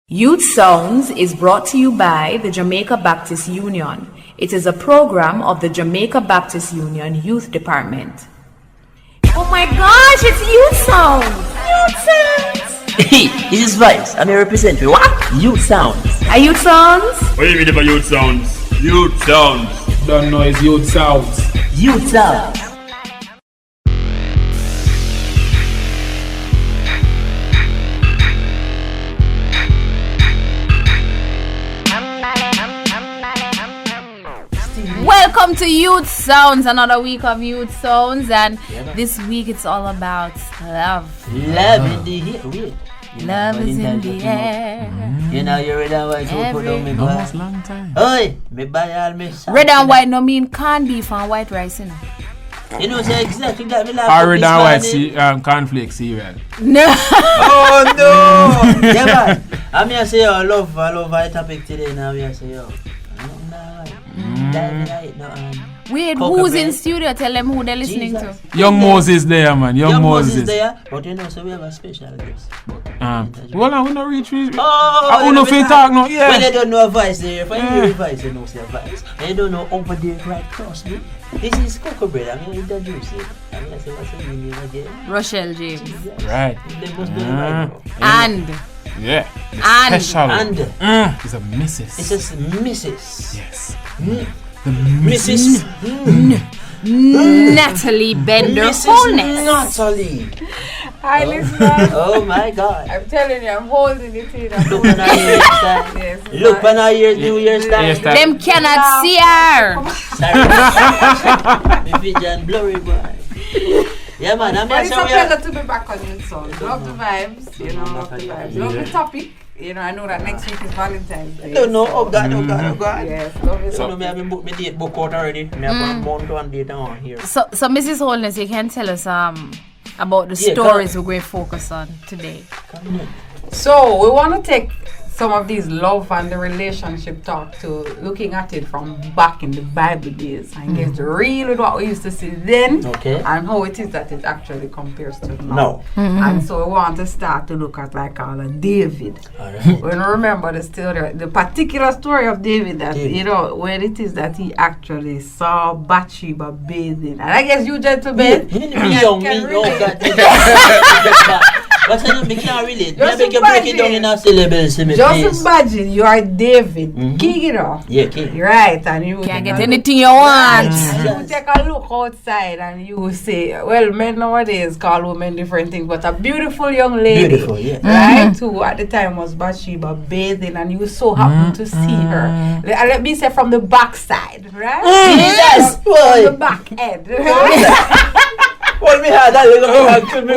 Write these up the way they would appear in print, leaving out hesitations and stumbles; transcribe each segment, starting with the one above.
Youth Sounds is brought to you by the Jamaica Baptist Union. It is a program of the Jamaica Baptist Union Youth Department. Oh my gosh, it's Youth Sounds! Youth Sounds! Hey, this is Vice. I'm here representing what? Youth Sounds. Are Youth Sounds? What do you mean about Youth Sounds? Youth Sounds. Don't know it's Youth Sounds. Youth Sounds. Welcome to Youth Sounds, another week of Youth Sounds, and this week it's all about love. Love in the air. Wait. Love is in the air. You know, you're red and white. So put on me Almost boy. long time. Oi, me buy all me sauce. Red and white no mean corned beef and white rice, you know. You know, say exactly that me like. Or red and white cornflake cereal. No. Oh no! Yeah man. I'm here say I love our topic today now. We say yo. Wait, Cocoa who's bread. in studio? Tell them who they're listening Jesus. to. Young Moses there, man. Young Moses. there. But you know, so we have a special guest. Well, I want to reach. Oh, I want to talk now. When Yeah. you don't know a voice there, if I hear a voice, you know say a voice. And you don't know over there right across me. This is Cocoa Bread. I'm going to introduce it. I'm going to say what's your name again. Rochelle James. Right. They must be right now. And Yeah. And. Special. And It's a Mrs. it says Mrs. Yes. The Mrs. Natalie Bender Mrs. Holness. Natalie. Hi, listeners. Oh my God. I'm telling you, I'm holding it in. Look on our ears time. Yes, Look on our ears, New Year's time. Yes, that- Them cannot see her. Sorry. The vision blurry boy. Yeah man, I'm But it's a here. pleasure to be back on Youth Sounds. Love the vibes, you know, love the vibes. Love the topic. You know, I know that next week is Valentine's Day. I don't know. Oh God, oh God, oh God. Yes, love it. So, me have booked my date book out already. Me have one one date on here. So Mrs. Holness, you can tell us about the Yeah, stories we're going to focus on today. So, we want to take some of these love and the relationship talk to looking at it from back in the Bible days and get real with what we used to see then Okay. and how it is that it actually compares to now. No. And so we want to start to look at like all of David. Alright. When I remember the story, the particular story of David that, David. you know, when it is that he actually saw Bathsheba bathing. And I guess you gentlemen Me young, me can oh relate. God. But I don't can't relate. Just Maybe you break it down imagine. in a syllables to me, Just please. imagine you are David, king it off. Yeah, king. Right, and you Can't get take a anything you want. And you take a look outside and you say, well, men nowadays call women different things, but a beautiful young lady, Beautiful, yeah. right, who at the time was Bathsheba bathing, and you so happen to see her. Let me say from the backside, right? Jesus, From boy. the back end, right? Hold me hard, that little hand to me.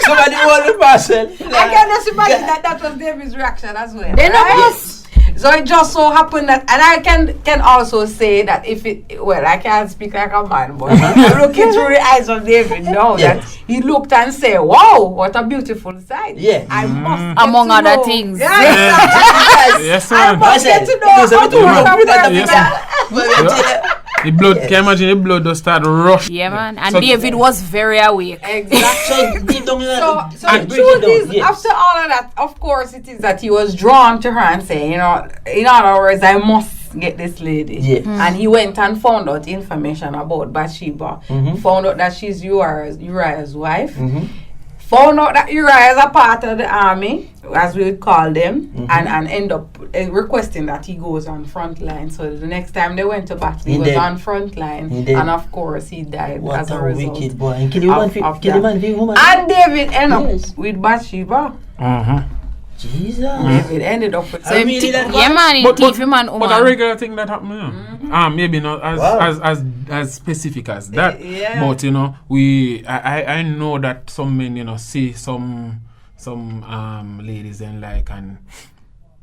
Somebody hold the parcel. I can just imagine that was David's reaction as well. They know right? us. So it just so happened that, and I can also say that if it, well, I can't speak like a man, but I'm looking through the eyes of David now Yeah. that he looked and said, wow, what a beautiful sight. Yeah. I must get Among to other know. things. Yeah, Yes, I man. must get to know how to work with her. The blood, can you imagine the blood just start rush? Yeah, man. And So- David was very awake. Exactly. So, deep down in So and the break it truth down, is, yes. after all of that, of course, it is that he was drawn to her and saying, you know, in other words, I must get this lady. Yeah. And he went and found out information about Bathsheba. Found out that she's Uriah's wife. Found out that Uriah is a part of the army, as we would call them, and end up requesting that he goes on front line. So the next time they went to battle, he He was did. on front line, He did. and of course he died What as a a result. wicked boy. And kill the man of kill the that. man for woman. And David ended Yes. up with Bathsheba. Jesus. David ended up with. I really that Yeah, man. But- Thief him and But a woman. regular thing that happen, you know. Maybe not as, Wow. as specific as that. Yeah. But you know, I know that some men, you know, see some ladies and like and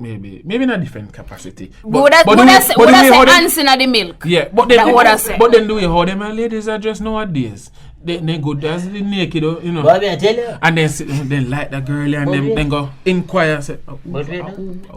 maybe in a different capacity. Would I say how them- ants in the milk? yeah, but That what I say. then the way how them and ladies are dressed nowadays, they go there's the naked, you know. But I tell you. And then like the girl and then go inquire. Say, But wait,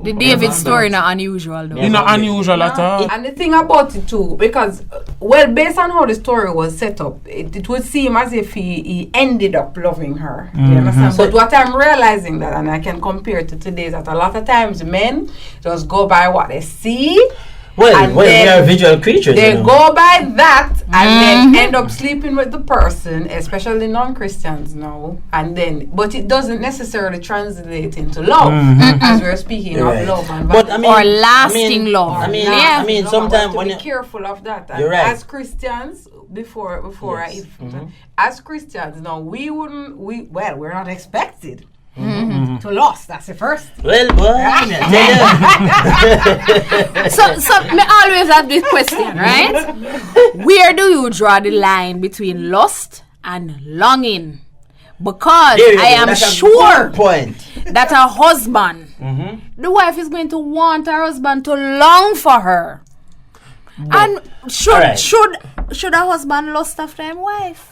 The David story not unusual though. you know, unusual at all. And the thing about it too, because well, based on how the story was set up, it would seem as if he ended up loving her. You understand? But what I'm realizing that, and I can compare it to today, is that a lot of times men just go by what they see. Well, we are visual creatures. They you know. go by that and then end up sleeping with the person, especially non-Christians now. And then, but it doesn't necessarily translate into love, as we're speaking Right. of love and But I mean, Or lasting love. I mean, Yeah. I mean, no, sometimes I when want to you, be careful of that. And You're right. as Christians, before Yes. as Christians, now we're not expected to lust. That's the first. well, I tell you. So me always have this question, right? Where do you draw the line between lust and longing? Because There you I go. am That's a sure good point. that a husband, the wife is going to want her husband to long for her. And Alright. should a husband lust after his wife?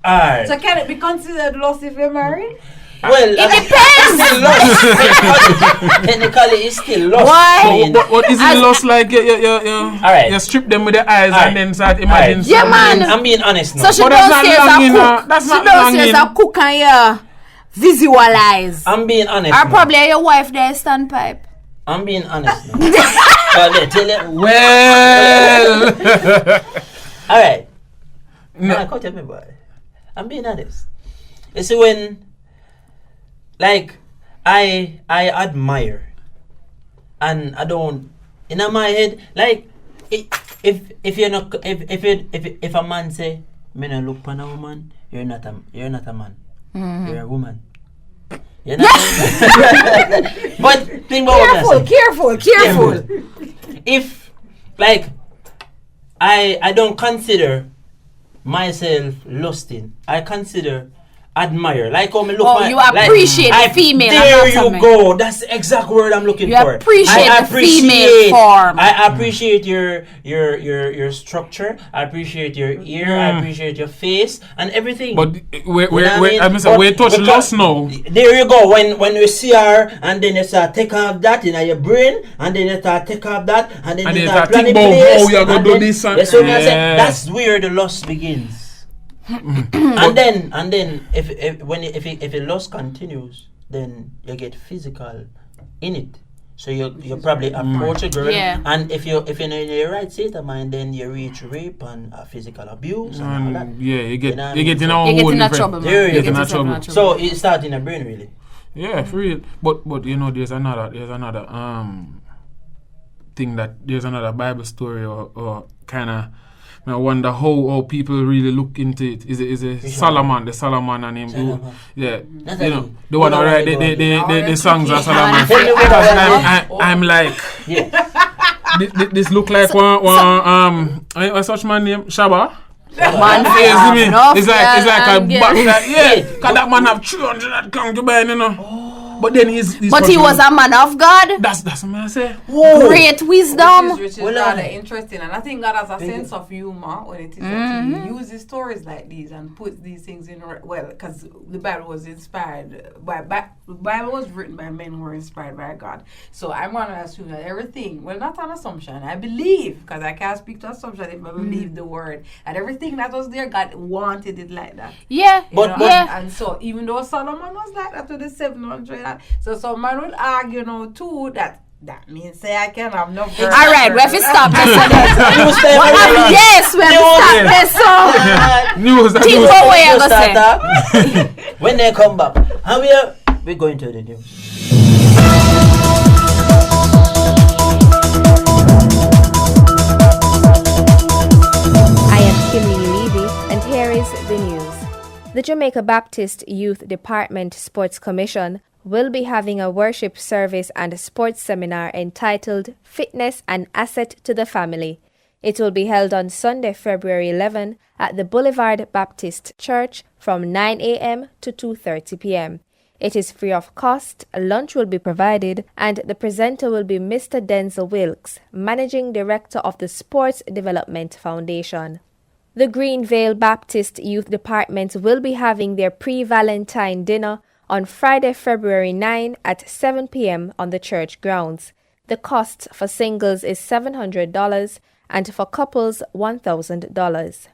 Alright. So can it be considered lust if you're married? Well, It depends. It's still lost. Technically, it's still lost. Why? I mean, But is it lost like you Alright. strip them with the eyes Alright. and then start imagine Yeah, man. I'm being honest now. So she But that's don't not say it's a longing, cook. that's She not don't say it's a longing. cook and you visualize. I'm being honest. Or now. probably your wife there standpipe. I'm being honest now. Well, tell you. Well, Alright. No. Nah, cut me, boy. I'm being honest. You see, when, like, I admire, and I don't, in my head, like, if you're not, if a man say, "Me no look upon a woman," you're not a man. You're a woman. You're not. But think about what I say. Careful. If, like, I don't consider myself lusting. I consider admire. Like how me look. Oh, you appreciate the female There anatomy. you go. That's the exact word I'm looking You for. appreciate I the female form. I appreciate your structure. I appreciate your ear. I appreciate your face and everything. but wait, You know what I mean? I mean, But we touch because- lost now. There you go. When you see her, and then you start take off that in your brain, and then you start take off that, and then And you then start you think planning about place, how you're gonna and do then- this and- That's what I say. Yeah. That's where the lust begins. and then if the lust continues, then you get physical in it. So you probably approach a girl, Yeah. and if you're in your right state of mind, then you reach rape and physical abuse and all that. Yeah, you get You know what I you get mean? in our You get hole in a different. trouble, man. There you You get get in a yourself trouble. So it starts in the brain, really. Yeah, for real. But you know, there's another thing that there's another Bible story or kind of. I wonder how people really look into it. Is it Solomon, the Solomon and him? Solomon. Yeah, That's you know it. the one Hold on, alright. hold on. The songs of Solomon. Tell me what Because I I'm like, Yeah. this look like one what's such man name Shaba. Man, Yeah, see me? enough, It's like a and back, yeah. yeah. Cause that man have 300 that concubine, you know. But then he's But he was a man of God. That's what I say. Great wisdom. Which is Well, rather interesting, and I think God has a sense of humor when it is that He uses stories like these and puts these things in. Because the Bible was inspired the Bible was written by men who were inspired by God. So I'm going to assume that everything, well, not an assumption, I believe, because I can't speak to assumption if I believe the word, and everything that was there, God wanted it like that. Yeah. You know, yeah. and so even though Solomon was like that to the 700, so some man will argue now too that means say I can have no girl. All right, we have to stop this. You stay What very long. yes, we have to stop this. So, News that Think news. what way I Just gonna say. start up. When they come back, and we're going to the news. I am Kimberly Levy, and here is the news. The Jamaica Baptist Youth Department Sports Commission will be having a worship service and a sports seminar entitled Fitness and Asset to the Family. It will be held on Sunday, February 11 at the Boulevard Baptist Church from 9 a.m. to 2:30 p.m. It is free of cost, a lunch will be provided, and the presenter will be Mr. Denzel Wilkes, Managing Director of the Sports Development Foundation. The Greenvale Baptist Youth Department will be having their pre-Valentine dinner on Friday, February 9 at 7 p.m. on the church grounds. The cost for singles is $700 and for couples $1,000.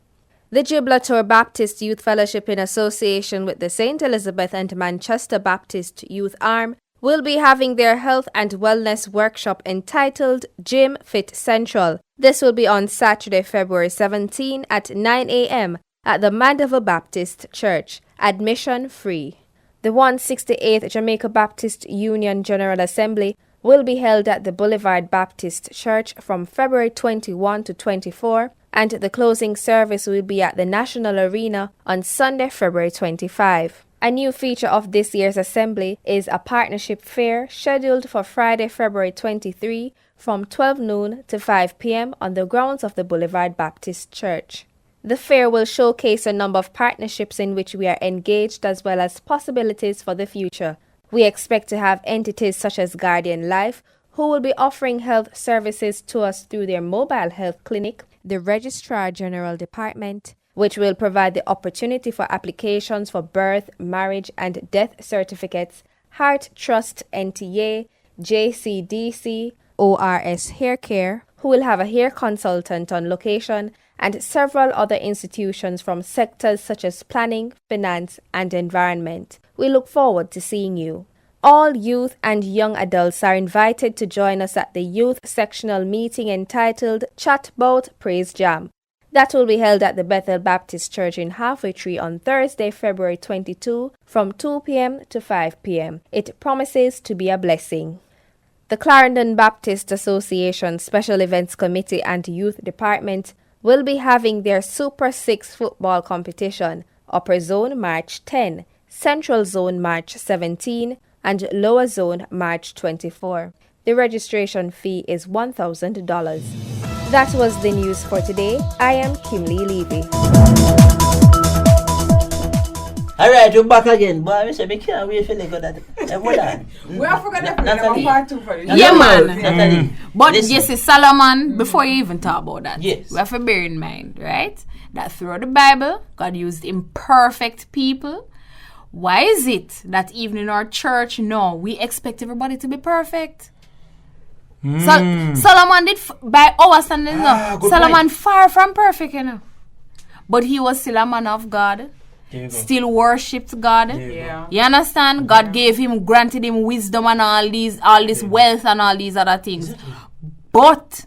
The Gibraltar Baptist Youth Fellowship in association with the St. Elizabeth and Manchester Baptist Youth Arm will be having their health and wellness workshop entitled Gym Fit Central. This will be on Saturday, February 17 at 9 a.m. at the Mandeville Baptist Church. Admission free. The 168th Jamaica Baptist Union General Assembly will be held at the Boulevard Baptist Church from February 21 to 24, and the closing service will be at the National Arena on Sunday, February 25. A new feature of this year's assembly is a partnership fair scheduled for Friday, February 23 from 12 noon to 5 p.m. on the grounds of the Boulevard Baptist Church. The fair will showcase a number of partnerships in which we are engaged as well as possibilities for the future. We expect to have entities such as Guardian Life, who will be offering health services to us through their mobile health clinic, the Registrar General Department, which will provide the opportunity for applications for birth, marriage, and death certificates, Heart Trust NTA, JCDC, ORS Hair Care, who will have a hair consultant on location, and several other institutions from sectors such as planning, finance, and environment. We look forward to seeing you. All youth and young adults are invited to join us at the youth sectional meeting entitled Chat Bout Praise Jam. That will be held at the Bethel Baptist Church in Halfway Tree on Thursday, February 22 from 2 p.m. to 5 p.m. It promises to be a blessing. The Clarendon Baptist Association Special Events Committee and Youth Department will be having their Super 6 football competition, Upper Zone March 10, Central Zone March 17, and Lower Zone March 24. The registration fee is $1,000. That was the news for today. I am Kimberly Levy. Alright, we're back again. Boy, I say, we can't wait for the good at it. Hold on. We have forgotten to part 2 for this. Yeah, man. Natalie, But listen. you see, Solomon, before you even talk about that, Yes. we have to bear in mind, right, that throughout the Bible, God used imperfect people. Why is it that even in our church, no, we expect everybody to be perfect? Solomon did, by our standards, no. good Solomon point. far from perfect, you know. But he was still a man of God. There you go. Still worshipped God. Yeah. You understand? God granted him wisdom and all this wealth and all these other things. But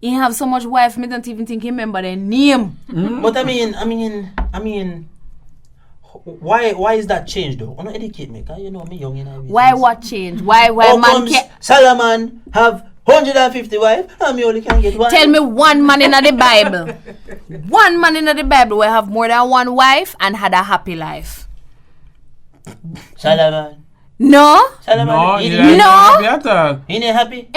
he have so much wife, me don't even think he remember their name. But I mean, why is that changed though? Wanna educate me, cause you know me young in our Why what change? Why How man comes can Solomon have 150 wives and me only can get one? tell me one man in the Bible. One man in the Bible will have more than one wife and had a happy life. Solomon. No? Solomon. No, he you ain't No. happy at all. he ain't happy.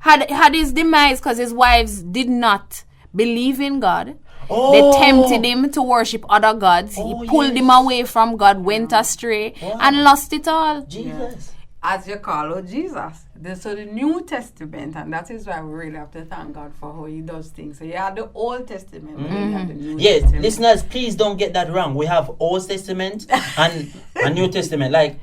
Had his demise because his wives did not believe in God. Oh. They tempted him to worship other gods. Oh, He pulled yes. him away from God, went astray, and lost it all. Jesus. As you call out Jesus. So the New Testament, and that is why we really have to thank God for how he does things. So you have the Old Testament, but then you have the New Yes, Testament. listeners, please don't get that wrong. We have Old Testament and a New Testament. Like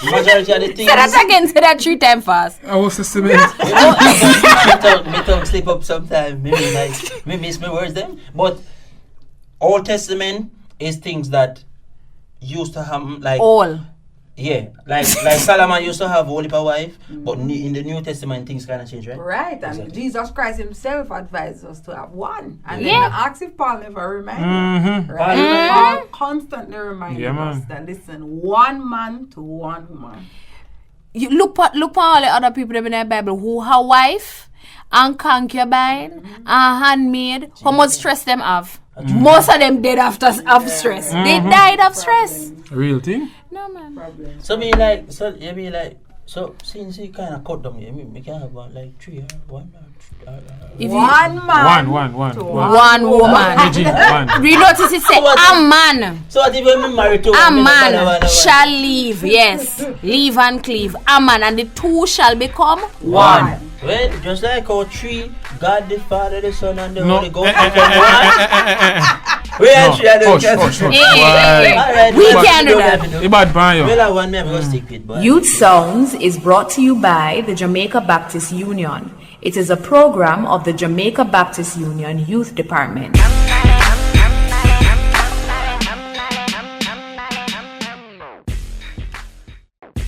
majority of the things. Say that again, say that 3 times fast. Our system is me tongue slip up sometime. Maybe miss my words them. But Old Testament is things that used to happen like All. yeah, like Solomon used to have a whole heap of wife, but in the New Testament things kind of change, right? Right, and Exactly. Jesus Christ himself advised us to have one. And Yeah. then ask if Paul ever reminded us. Right? Paul constantly reminded Yeah, us man. that listen, one man to one woman. You look at all the other people in the Bible who have wife and concubine and handmaid. How much stress them have? Most of them dead after of stress. They died of stress. real thing. No man. So since you kind of cut down, we can have like 3 or 1 or If One man. One. to one woman. Reggie, one. We notice it say a man. So what if I'm married to A one? man shall leave, yes, leave and cleave. A man and the two shall become One. Well, just like how three, God the Father, the Son, and the No. Holy Ghost. We are three. Hush. Alright, We well, can do don't that. have to know. You bad man, yo. Well, I want me to go stick with, but Youth Sounds is brought to you by the Jamaica Baptist Union. It is a program of the Jamaica Baptist Union Youth Department.